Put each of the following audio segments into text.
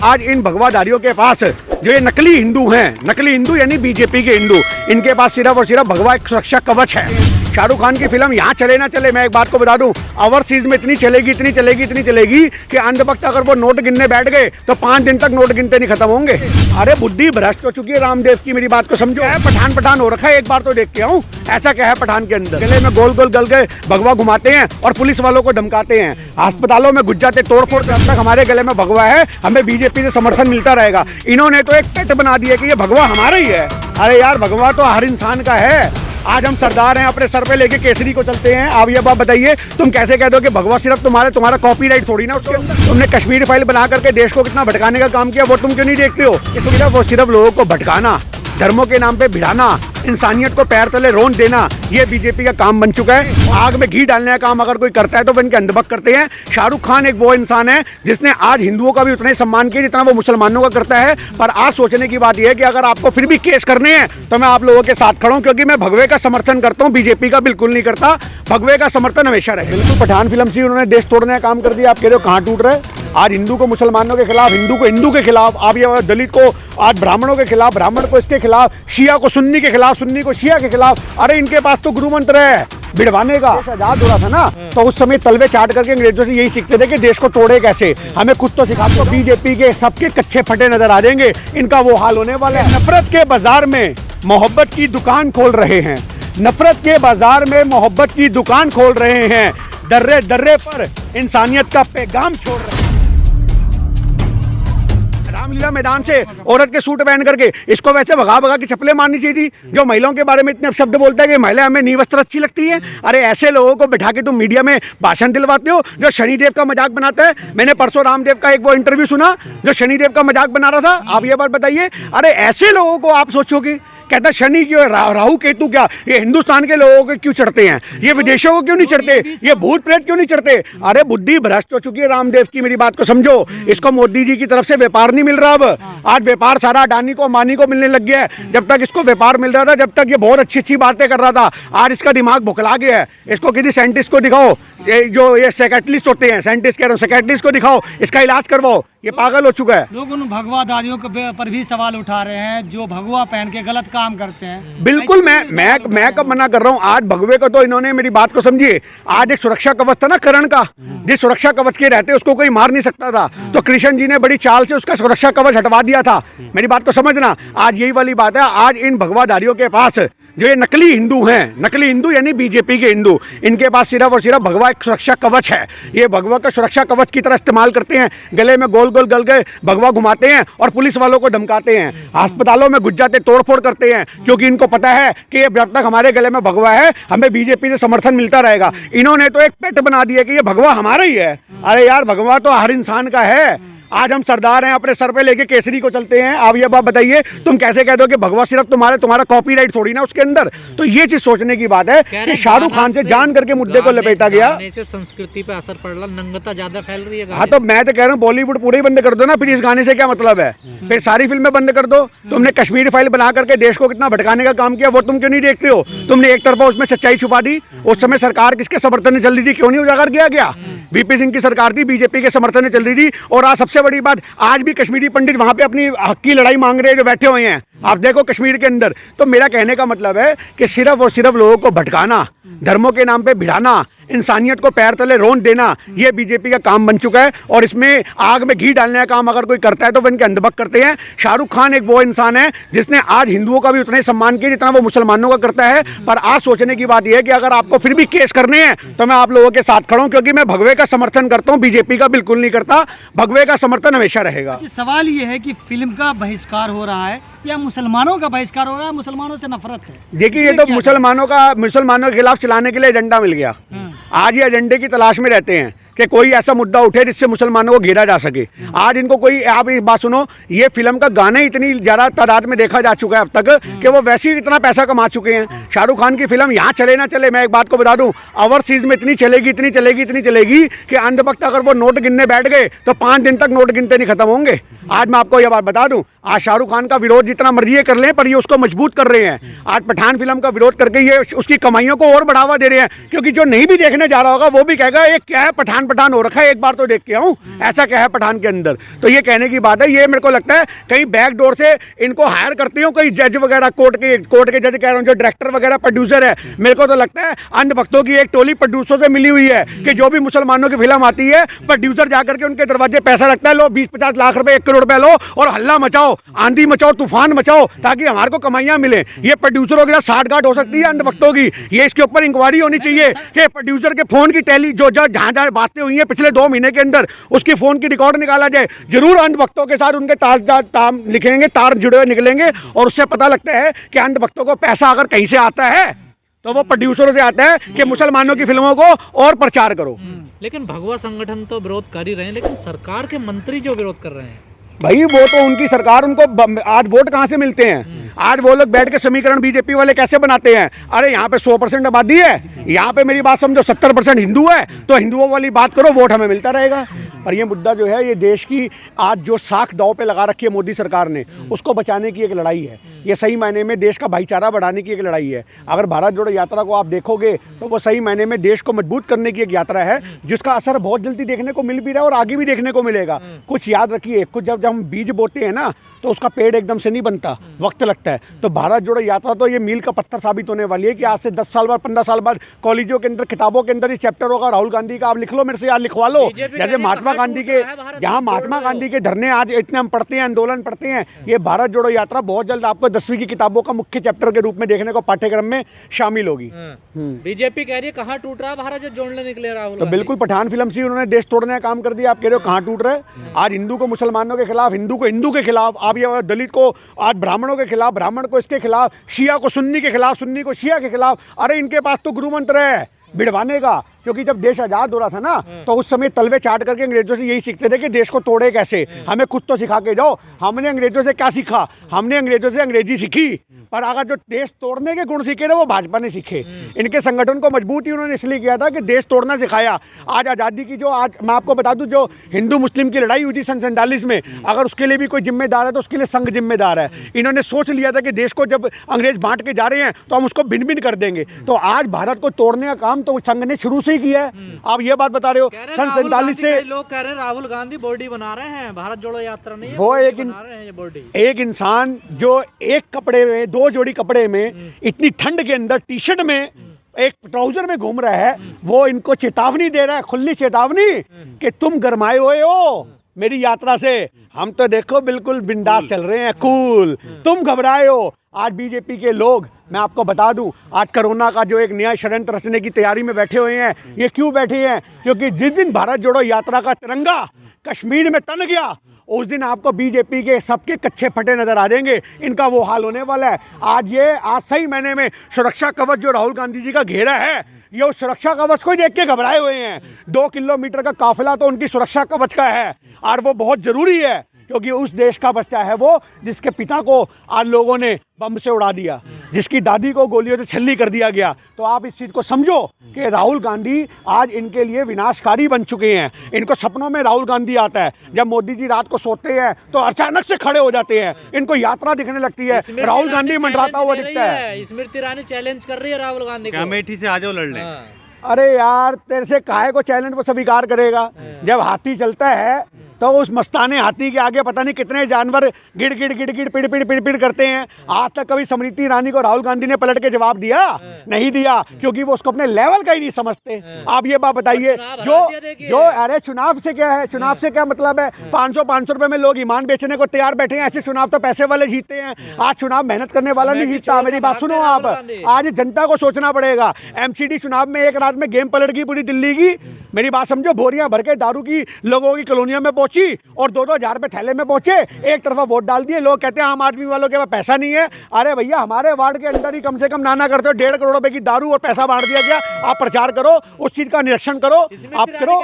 आज इन भगवाधारियों के पास जो ये नकली हिंदू हैं, नकली हिंदू यानी बीजेपी के हिंदू, इनके पास सिर्फ और सिर्फ भगवा एक सुरक्षा कवच है। शाहरुख खान की फिल्म यहाँ चले ना चले, मैं एक बात को बता दूं, ओवरसीज में इतनी चलेगी कि अंत वक्त अगर वो नोट गिनने बैठ गए तो 5 दिन तक नोट गिनते नहीं खत्म होंगे। अरे बुद्धि भ्रष्ट हो चुकी है रामदेव की, मेरी बात को समझो। है पठान हो रखा है, एक बार तो देख के आऊं ऐसा क्या है पठान के अंदर। गले में गोल गोल गल के भगवा घुमाते हैं और पुलिस वालों को धमकाते हैं, अस्पतालों में घुस जाते तोड़फोड़। जब तक हमारे गले में भगवा है हमें बीजेपी से समर्थन मिलता रहेगा। इन्होंने तो एक पेट बना दिया कि ये भगवा हमारा ही है। अरे यार भगवा तो हर इंसान का है। आज हम सरदार हैं, अपने सर पे लेके केसरी को चलते हैं। आप ये बात बताइए, तुम कैसे कह दो कि भगवा सिर्फ तुम्हारा कॉपीराइट थोड़ी ना उसके अंदर। तुमने कश्मीर फाइल बना करके देश को कितना भटकाने का काम किया, वो तुम क्यों नहीं देखते हो? सिर्फ लोगों को भटकाना, धर्मों के नाम पे भिड़ाना, इंसानियत को पैर तले रोन देना, ये बीजेपी का काम बन चुका है। आग में घी डालने का काम अगर कोई करता है तो वो इनके अंधभक्त करते हैं। शाहरुख खान एक वो इंसान है जिसने आज हिंदुओं का भी उतना ही सम्मान किया जितना वो मुसलमानों का करता है। पर आज सोचने की बात यह है कि अगर आपको फिर भी केस करने हैं तो मैं आप लोगों के साथ खड़ा हूं, क्योंकि मैं भगवे का समर्थन करता हूं, बीजेपी का बिल्कुल नहीं करता। भगवे का समर्थन हमेशा रहे। बिल्कुल पठान फिल्म से उन्होंने देश तोड़ने का काम कर दिया। आप कह रहे हो कहाँ टूट रहे हैं? आज हिंदू को मुसलमानों के खिलाफ, हिंदू को हिंदू के खिलाफ, आप ये दलित को आज ब्राह्मणों के खिलाफ, ब्राह्मण को इसके खिलाफ, शिया को सुन्नी के खिलाफ, सुन्नी को शिया के खिलाफ। अरे इनके पास तो गुरु मंत्र है भिड़वाने का। आजाद हो रहा था ना तो उस समय तलवे चाट करके अंग्रेजों से यही सीखते थे कि देश को तोड़े कैसे। हमें खुद तो सिखा। तो बीजेपी के सबके कच्चे फटे नजर आ जाएंगे, इनका वो हाल होने वाला है। नफरत के बाजार में मोहब्बत की दुकान खोल रहे हैं, नफरत के बाजार में मोहब्बत की दुकान खोल रहे हैं, दर्रे दर्रे पर इंसानियत का पैगाम छोड़ रहे हैं। रामलीला मैदान से औरत के सूट पहन करके इसको वैसे भगा के चप्पलें मारनी चाहिए थी। जो महिलाओं के बारे में इतने शब्द बोलता है कि महिला हमें निवस्त्र अच्छी लगती है। अरे ऐसे लोगों को बिठा के तुम मीडिया में भाषण दिलवाते हो जो शनिदेव का मजाक बनाता है। मैंने परसों रामदेव का एक वो इंटरव्यू सुना जो शनिदेव का मजाक बना रहा था। आप ये बात बताइए, अरे ऐसे लोगों को आप सोचोगे, कहता शनि क्यों, राहु केतु क्या, ये हिंदुस्तान के लोगों के क्यों चढ़ते हैं, ये विदेशों को क्यों नहीं चढ़ते, ये भूत प्रेत क्यों नहीं चढ़ते? अरे बुद्धि भ्रष्ट हो चुकी है रामदेव की, मेरी बात को समझो। इसको मोदी जी की तरफ से व्यापार नहीं मिल रहा। अब आज व्यापार सारा अडानी को अंबानी को मिलने लग गया है। जब तक इसको व्यापार मिल रहा था, जब तक ये बहुत अच्छी बातें कर रहा था, आज इसका दिमाग भुखला गया है। इसको किसी साइंटिस्ट को दिखाओ, जो ये साइकेट्रिस्ट होते हैं, साइंटिस्ट कह रहा हूँ, साइकेट्रिस्ट को दिखाओ, इसका इलाज करवाओ। ये पागल हो चुका है। लोग उन भगवाधारियों पर भी सवाल उठा रहे हैं जो भगवा पहन के गलत काम करते हैं। बिल्कुल, मैं कब मना कर रहा हूँ। आज भगवे को तो इन्होंने, मेरी बात को समझिए, आज एक सुरक्षा कवच था ना करण का, जिस सुरक्षा कवच के रहते उसको कोई मार नहीं सकता था, तो कृष्ण जी ने बड़ी चाल से उसका सुरक्षा कवच हटवा दिया था। मेरी बात को समझना, आज यही वाली बात है। आज इन भगवाधारियों के पास जो ये नकली हिंदू हैं, नकली हिंदू यानी बीजेपी के हिंदू, इनके पास सिर्फ और सिर्फ भगवा एक सुरक्षा कवच है। ये भगवा का सुरक्षा कवच की तरह इस्तेमाल करते हैं, गले में गोल गोल गल के भगवा घुमाते हैं और पुलिस वालों को धमकाते हैं, अस्पतालों में घुस जाते तोड़फोड़ करते हैं, क्योंकि इनको पता है कि जब तक हमारे गले में भगवा है हमें बीजेपी से समर्थन मिलता रहेगा। इन्होंने तो एक पेट बना दिया कि ये भगवा हमारा ही है। अरे यार भगवा तो हर इंसान का है। आज हम सरदार हैं, अपने सर पे लेके केसरी को चलते हैं। आप ये बात बताइए, तुम कैसे कह दो कि भगवा सिर्फ तुम्हारा कॉपीराइट थोड़ी ना उसके अंदर। तो ये चीज सोचने की बात है कि शाहरुख खान से जान करके मुद्दे को लपेटा गया। संस्कृति पे असर पड़ रहा, नंगता ज्यादा फैल रही है। हाँ तो मैं तो कह रहा हूँ बॉलीवुड पूरे ही बंद कर दो ना, फिर इस गाने से क्या मतलब है? फिर सारी फिल्में बंद कर दो। तुमने कश्मीर फाइल बना करके देश को कितना भटकाने का काम किया, वो तुम क्यों नहीं देखते हो? तुमने एक तरफा उसमें सच्चाई छुपा दी। उस समय सरकार किसके समर्थन में चल रही थी, क्यों नहीं उजागर किया गया? वीपी सिंह की सरकार थी, बीजेपी के समर्थन में चल रही थी। और आज सबसे बड़ी बात, आज भी कश्मीरी पंडित वहां पे अपनी हक की लड़ाई मांग रहे हैं जो बैठे हुए हैं, आप देखो कश्मीर के अंदर। तो मेरा कहने का मतलब है कि सिर्फ और सिर्फ लोगों को भटकाना, धर्मों के नाम पे भिड़ाना, इंसानियत को पैर तले रोन देना, ये बीजेपी का काम बन चुका है। और इसमें आग में घी डालने का काम अगर कोई करता है तो वो इनके अंधभक्त करते हैं। शाहरुख खान एक वो इंसान है जिसने आज हिंदुओं का भी उतना ही सम्मान किया जितना वो मुसलमानों का करता है। पर आज सोचने की बात यह है कि अगर आपको फिर भी केस करने हैं तो मैं आप लोगों के साथ खड़ा हूं, क्योंकि मैं भगवे का समर्थन करता हूं, बीजेपी का बिल्कुल नहीं करता। भगवे का समर्थन हमेशा रहेगा। सवाल ये है कि फिल्म का बहिष्कार हो रहा है या मुसलमानों का बहिष्कार हो रहा है? मुसलमानों से नफरत है। देखिए, ये तो मुसलमानों के खिलाफ चलाने के लिए एजेंडा मिल गया। आज ये एजेंडे की तलाश में रहते हैं कि कोई ऐसा मुद्दा उठे जिससे मुसलमानों को घेरा जा सके। आज इनको कोई, आप एक बात सुनो, ये फिल्म का गाना इतनी ज़्यादा तादाद में देखा जा चुका है अब तक कि वो वैसे ही इतना पैसा कमा चुके हैं। शाहरुख खान की फिल्म यहाँ चले ना चले, मैं एक बात को बता दूं, ओवरसीज में इतनी चलेगी कि अंत वक्त अगर वो नोट गिनने बैठ गए तो 5 दिन तक नोट गिनते नहीं खत्म होंगे। आज मैं आपको यह बात बता दूं, आज शाहरुख खान का विरोध जितना मर्जी ये कर लें, पर ये उसको मजबूत कर रहे हैं। आज पठान फिल्म का विरोध करके ये उसकी कमाइयों को और बढ़ावा दे रहे हैं, क्योंकि जो नहीं भी देखने जा रहा होगा वो भी कहेगा ये क्या है, पठान पठान हो रखा है, एक बार तो देख के आऊं ऐसा क्या है पठान के अंदर। तो ये कहने की बात है, ये मेरे को लगता है कहीं बैक डोर से इनको हायर करती हो कोई जज वगैरह, कोर्ट के जज कह रहा हूँ, जो डायरेक्टर वगैरह प्रोड्यूसर है। मेरे को तो लगता है अंधभक्तों की एक टोली प्रोड्यूसर से मिली हुई है कि जो भी मुसलमानों की फिल्म आती है प्रोड्यूसर जाकर के उनके दरवाजे पैसा रखता है, लो 20-50 लाख रुपए 1 करोड़ रुपए लो और हल्ला मचाओ, आंधी मचाओ, तूफान मचाओ, ताकि हमारे को कमाइयां मिले। ये प्रोड्यूसरों के साथ साठगांठ हो सकती है अंधभक्तों की। ये इसके ऊपर इंक्वायरी होनी चाहिए कि प्रोड्यूसर के फोन की टैली जो जहां जहां बातें हुई हैं पिछले 2 महीने के अंदर, उसकी फोन की रिकॉर्ड निकाला जाए। जरूर अंधभक्तों के साथ उनके तार लिखेंगे, तार जुड़े हुए निकलेंगे और उससे पता लगता है कि अंधभक्तों को पैसा अगर कहीं से आता है तो वो प्रोड्यूसरों से आता है कि मुसलमानों की फिल्मों को और प्रचार करो। लेकिन भगवा संगठन तो विरोध कर ही रहे हैं, लेकिन सरकार के मंत्री जो विरोध कर रहे हैं भाई वो तो उनकी सरकार, उनको आज वोट कहाँ से मिलते हैं? आज वो लोग बैठ के समीकरण बीजेपी वाले कैसे बनाते हैं? अरे यहाँ पे 100% आबादी है, यहाँ पे मेरी बात समझो 70% हिंदू है, तो हिंदुओं वाली बात करो, वोट हमें मिलता रहेगा। पर ये मुद्दा जो है, ये देश की आज जो साख दांव पे लगा रखी है मोदी सरकार ने, उसको बचाने की एक लड़ाई है। ये सही मायने में देश का भाईचारा बढ़ाने की एक लड़ाई है। अगर भारत जोड़ो यात्रा को आप देखोगे तो वो सही मायने में देश को मजबूत करने की एक यात्रा है, जिसका असर बहुत जल्दी देखने को मिल भी रहा है और आगे भी देखने को मिलेगा। कुछ याद रखिए, कुछ जब हम बीज बोते हैं ना तो उसका पेड़ एकदम से नहीं बनता, वक्त लगता है। तो भारत जोड़ो यात्रा तो ये मील का पत्थर साबित होने वाली है कि आज से 10 साल बाद, 15 साल बाद कॉलेजों के अंदर, किताबों के अंदर इस चैप्टर होगा राहुल गांधी का। आप लिख लो, मेरे से याद लिखवा लो। जैसे महात्मा गांधी के, जहाँ महात्मा गांधी के धरने आज इतने हम पढ़ते हैं, आंदोलन पढ़ते हैं, ये भारत जोड़ो यात्रा बहुत जल्द आपको 10वीं की किताबों का मुख्य चैप्टर के रूप में देखने को पाठ्यक्रम में शामिल होगी। बीजेपी कह रही है कहाँ टूट रहा भारत जो जोड़ने निकले राहुल। तो बिल्कुल पठान फिल्म से उन्होंने देश तोड़ने का काम कर दिया। आप कह रहे हो कहाँ टूट रहा है? आज हिंदू को मुसलमानों के खिलाफ, हिंदू को हिंदू के खिलाफ, आप ये दलित को आज ब्राह्मणों के खिलाफ, ब्राह्मण को इसके खिलाफ, शिया को सुन्नी के खिलाफ, सुन्नी को शिया के खिलाफ। अरे इनके पास तो गुरु मंत्र है भिड़वाने का, क्योंकि जब देश आजाद हो रहा था ना तो उस समय तलवे चाट करके अंग्रेजों से यही सीखते थे कि देश को तोड़े कैसे, हमें कुछ तो सिखा के जाओ। हमने अंग्रेजों से क्या सीखा? हमने अंग्रेजों से अंग्रेजी सीखी, पर अगर जो देश तोड़ने के गुण सीखे ना वो भाजपा ने सीखे। इनके संगठन को मजबूत ही उन्होंने इसलिए किया था कि देश तोड़ना सिखाया। आज आज़ादी की जो, आज मैं आपको बता दूं, जो हिंदू मुस्लिम की लड़ाई हुई थी सन 47 में, अगर उसके लिए भी कोई जिम्मेदार है तो उसके लिए संघ जिम्मेदार है। इन्होंने सोच लिया था कि देश को जब अंग्रेज बांट के जा रहे हैं तो हम उसको भिन्न भिन्न कर देंगे। तो आज भारत को तोड़ने का काम तो संघ ने शुरू से ही किया है। आप ये बात बता रहे हो, सन 47 से लोग कह रहे हैं राहुल गांधी बॉडी बना रहे हैं, भारत जोड़ो यात्रा नहीं है, वो एक इंसान जो एक कपड़े में, 2 जोड़ी कपड़े में, इतनी ठंड के अंदर टी शर्ट में, एक ट्राउजर में घूम रहा है, वो इनको चेतावनी दे रहा है, खुली चेतावनी कि तुम गरमाए हुए हो मेरी यात्रा से। हम तो देखो बिल्कुल बिंदास चल रहे हैं, कूल, तुम घबराए हो। आज बीजेपी के लोग, मैं आपको बता दूं, आज कोरोना का जो एक नया षड्यंत्र रचने की तैयारी में बैठे हुए हैं। ये क्यों बैठे हैं? क्योंकि जिस दिन भारत जोड़ो यात्रा का तिरंगा कश्मीर में तन गया, उस दिन आपको बीजेपी के सबके कच्चे फटे नजर आ जाएंगे। इनका वो हाल होने वाला है। आज सही महीने में सुरक्षा कवच जो राहुल गांधी जी का घेरा है, ये उस सुरक्षा कवच को देख के घबराए हुए हैं। 2 किलोमीटर का काफिला तो उनकी सुरक्षा कवच का है और वो बहुत जरूरी है, क्योंकि उस देश का बच्चा है वो जिसके पिता को आज लोगों ने बम से उड़ा दिया, जिसकी दादी को गोलियों से छल्ली कर दिया गया। तो आप इस चीज़ को समझो कि राहुल गांधी आज इनके लिए विनाशकारी बन चुके हैं। इनको सपनों में राहुल गांधी आता है, जब मोदी जी रात को सोते हैं तो अचानक से खड़े हो जाते हैं, इनको यात्रा दिखने लगती है, राहुल गांधी मंडराता हुआ दिखता है। स्मृति ईरानी चैलेंज कर रही है राहुल गांधी को, अमेठी से आ जाओ लड़ ले। अरे यार, तेरे से काहे को चैलेंज वो स्वीकार करेगा? जब हाथी चलता है तो उस मस्ताने हाथी के आगे पता नहीं कितने जानवर गिड़ गिड़ पिड़ पिड़ करते हैं। आज तक कभी स्मृति ईरानी को राहुल गांधी ने पलट के जवाब दिया? नहीं दिया, क्योंकि वो उसको अपने लेवल का ही नहीं समझते। आप ये बात बताइए, जो अरे चुनाव से क्या है? चुनाव से क्या मतलब है? 500 रुपए में लोग ईमान बेचने को तैयार बैठे हैं। ऐसे चुनाव तो पैसे वाले जीतते हैं, आज चुनाव मेहनत करने वाला नहीं जीतता। मेरी बात सुनो आप, आज जनता को सोचना पड़ेगा। एमसीडी चुनाव में एक रात में गेम पलट गई पूरी दिल्ली की। मेरी बात समझो, बोरियां भर के दारू की लोगों की कॉलोनियों में पहुंची और 2-2 हजार रुपए थैले में पहुंचे, एक तरफा वोट डाल दिए। लोग कहते हैं आम आदमी वालों के पास पैसा नहीं है। अरे भैया, हमारे वार्ड के अंदर ही कम से कम नाना करते हो 1.5 करोड़ रुपए की दारू और पैसा बांट दिया गया। आप प्रचार करो, उस चीज का निरीक्षण करो, आप करो।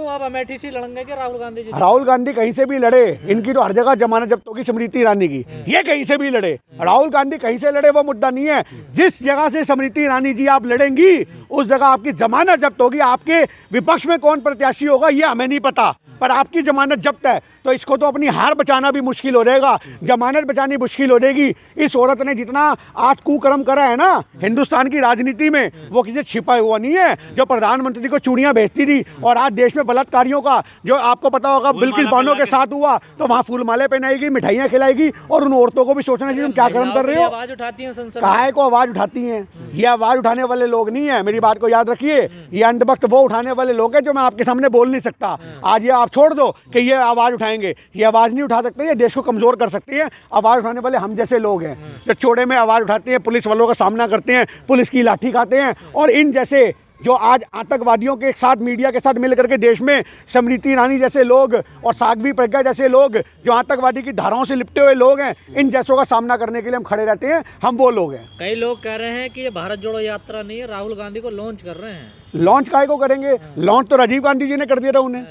अब अमेठी से लड़ेंगे क्या राहुल गांधी जी? राहुल गांधी कहीं से भी लड़े, इनकी तो हर जगह जमानत जब्त होगी स्मृति ईरानी की। ये कहीं से भी लड़े, राहुल गांधी कहीं से लड़े, वो मुद्दा नहीं है। जिस जगह से स्मृति ईरानी जी आप लड़ेंगी, उस जगह आपकी जमानत जब्त होगी। आपके विपक्ष में कौन प्रत्याशी होगा ये हमें नहीं पता, पर आपकी जमानत जब्त है, तो इसको तो अपनी हार बचाना भी मुश्किल हो जाएगा, जमानत बचानी मुश्किल हो जाएगी। इस औरत ने जितना आज कुकर्म करा है ना हिंदुस्तान की राजनीति में, वो किसी छिपा हुआ नहीं है। जो प्रधानमंत्री को चूड़ियां भेजती थी और आज देश में बलात्कारियों का जो आपको पता होगा बिल्किस बानो के साथ हुआ, तो वहाँ फूल माले पहनाएगी, मिठाइयाँ खिलाएगी, और उन औरतों को भी सोचना चाहिए तुम क्या कर्म कर रहे हो। आवाज उठाती हैं संसद में। काहे को आवाज उठाती हैं? ये आवाज उठाने वाले लोग नहीं है, मेरी बात को याद रखिए। ये अंधभक्त वो उठाने वाले लोग हैं जो मैं आपके सामने बोल नहीं सकता। आज ये आप छोड़ दो कि ये आवाज उठाएंगे, ये आवाज नहीं उठा सकते, ये देश को कमजोर कर सकती है। आवाज उठाने वाले हम जैसे लोग हैं जो चौड़े में आवाज उठाते हैं, पुलिस वालों का सामना करते हैं, पुलिस की लाठी खाते हैं, और इन जैसे जो आज आतंकवादियों के साथ मीडिया के साथ मिलकर के देश में स्मृति ईरानी जैसे लोग और साध्वी प्रज्ञा जैसे लोग जो आतंकवादी की धाराओं से लिपटे हुए लोग हैं, इन जैसों का सामना करने के लिए हम खड़े रहते हैं। हम वो लोग हैं। कई लोग कह रहे हैं कि ये भारत जोड़ो यात्रा नहीं है, राहुल गांधी को लॉन्च कर रहे हैं। लॉन्च काहे को करेंगे? लॉन्च तो राजीव गांधी जी ने कर दिया था उन्हें,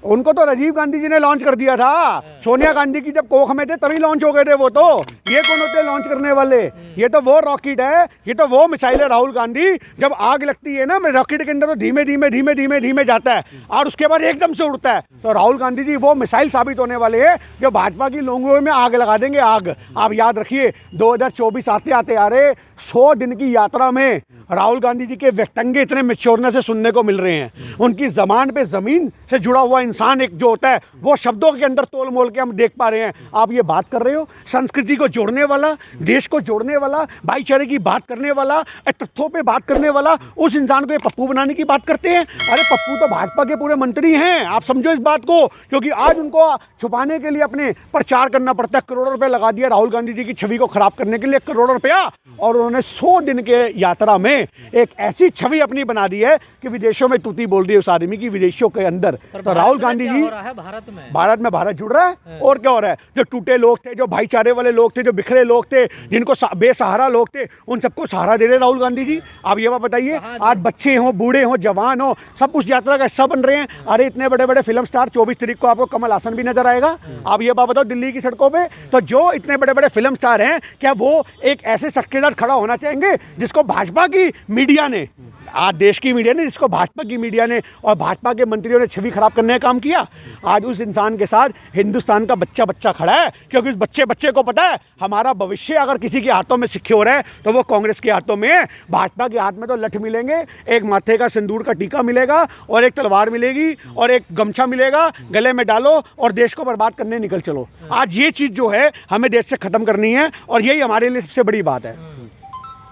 उनको तो राजीव गांधी जी ने लॉन्च कर दिया था। सोनिया गांधी की जब कोख में थे तभी लॉन्च हो गए थे वो तो। ये कौन होते लॉन्च करने वाले? ये तो वो रॉकेट है, ये तो वो मिसाइल है। राहुल गांधी जब आग लगती है ना रॉकेट के अंदर तो धीमे धीमे धीमे धीमे धीमे जाता है और उसके बाद एकदम से उड़ता है। तो राहुल गांधी जी वो मिसाइल साबित होने वाले हैं जो भाजपा की लोगों में आग लगा देंगे। आग आप याद रखिए, 2024 आते आते आ रहे 100 दिन की यात्रा में राहुल गांधी जी के व्यक्तंगे इतने मैच्योरनेस से सुनने को मिल रहे हैं। उनकी ज़बान पे ज़मीन से जुड़ा हुआ इंसान एक जो होता है वो शब्दों के अंदर तोल मोल के हम देख पा रहे हैं। आप ये बात कर रहे हो संस्कृति को जोड़ने वाला, देश को जोड़ने वाला, भाईचारे की बात करने वाला, तथ्यों पे बात करने वाला, उस इंसान को ये पप्पू बनाने की बात करते हैं। अरे पप्पू तो भाजपा के पूरे मंत्री हैं, आप समझो इस बात को, क्योंकि आज उनको छुपाने के लिए अपने प्रचार करना पड़ता है। करोड़ों रुपये लगा दिया राहुल गांधी जी की छवि को खराब करने के लिए, करोड़ों रुपया, और उन्होंने 100 दिन के यात्रा में एक ऐसी छवि अपनी बना दी है कि विदेशों में तूती बोल रही है उस आदमी की, विदेशों के अंदर। तो राहुल गांधी जी भारत में भारत जुड़ रहा है और क्या हो रहा है? जो टूटे लोग थे, जो भाईचारे वाले लोग थे, जो बिखरे लोग थे, जिनको बेसहारा लोग थे, उन सबको सहारा दे रहे राहुल गांधी जी। आप ये बात बताइए, आज बच्चे हों, बूढ़े हों, जवान हो, सब उस यात्रा का हिस्सा बन रहे हैं। अरे इतने बड़े बड़े फिल्म स्टार, 24 तारीख को आपको कमल हासन भी नजर आएगा। आप ये बात बताओ दिल्ली की सड़कों पे, तो जो इतने बड़े बड़े फिल्म स्टार हैं, क्या वो एक ऐसे शख्स के साथ खड़ा होना चाहेंगे जिसको भाजपा की मीडिया ने, आज देश की मीडिया ने, जिसको भाजपा की मीडिया ने और भाजपा के मंत्रियों ने छवि खराब करने का काम किया? आज उस इंसान के साथ हिंदुस्तान का बच्चा बच्चा खड़ा है, क्योंकि उस बच्चे को पता है हमारा भविष्य अगर किसी के हाथों में सिक्योर है तो वो कांग्रेस के हाथों में है। भाजपा के हाथ में तो लठ मिलेंगे, एक माथे का सिंदूर का टीका मिलेगा और एक तलवार मिलेगी और एक गमछा मिलेगा, गले में डालो और देश को बर्बाद करने निकल चलो। आज ये चीज़ जो है हमें देश से ख़त्म करनी है और यही हमारे लिए सबसे बड़ी बात है।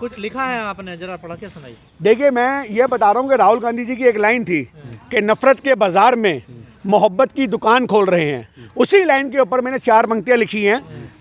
कुछ लिखा है आपने, जरा पढ़ के सुनाइए। देखिए, मैं ये बता रहा हूँ कि राहुल गांधी जी की एक लाइन थी कि नफरत के बाजार में मोहब्बत की दुकान खोल रहे हैं। उसी लाइन के ऊपर मैंने 4 पंक्तियाँ लिखी हैं,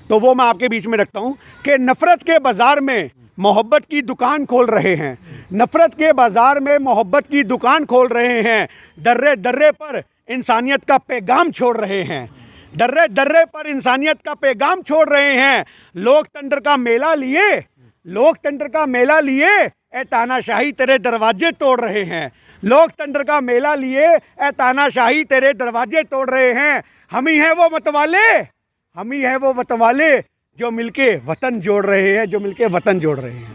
तो वो मैं आपके बीच में रखता हूँ कि नफरत के बाजार में मोहब्बत की दुकान खोल रहे हैं, नफरत के बाजार में मोहब्बत की दुकान खोल रहे हैं, दर्रे दर्रे पर इंसानियत का पैगाम छोड़ रहे हैं, दर्रे दर्रे पर इंसानियत का पैगाम छोड़ रहे हैं। लोकतंत्र का मेला लिए, लोकतंत्र का मेला लिए ए तानाशाही तेरे दरवाजे तोड़ रहे हैं, लोकतंत्र का मेला लिए ए तानाशाही तेरे दरवाजे तोड़ रहे हैं। हम ही हैं वो मतवाले, हम ही हैं वो मतवाले जो मिलके वतन जोड़ रहे हैं, जो मिलके वतन जोड़ रहे हैं।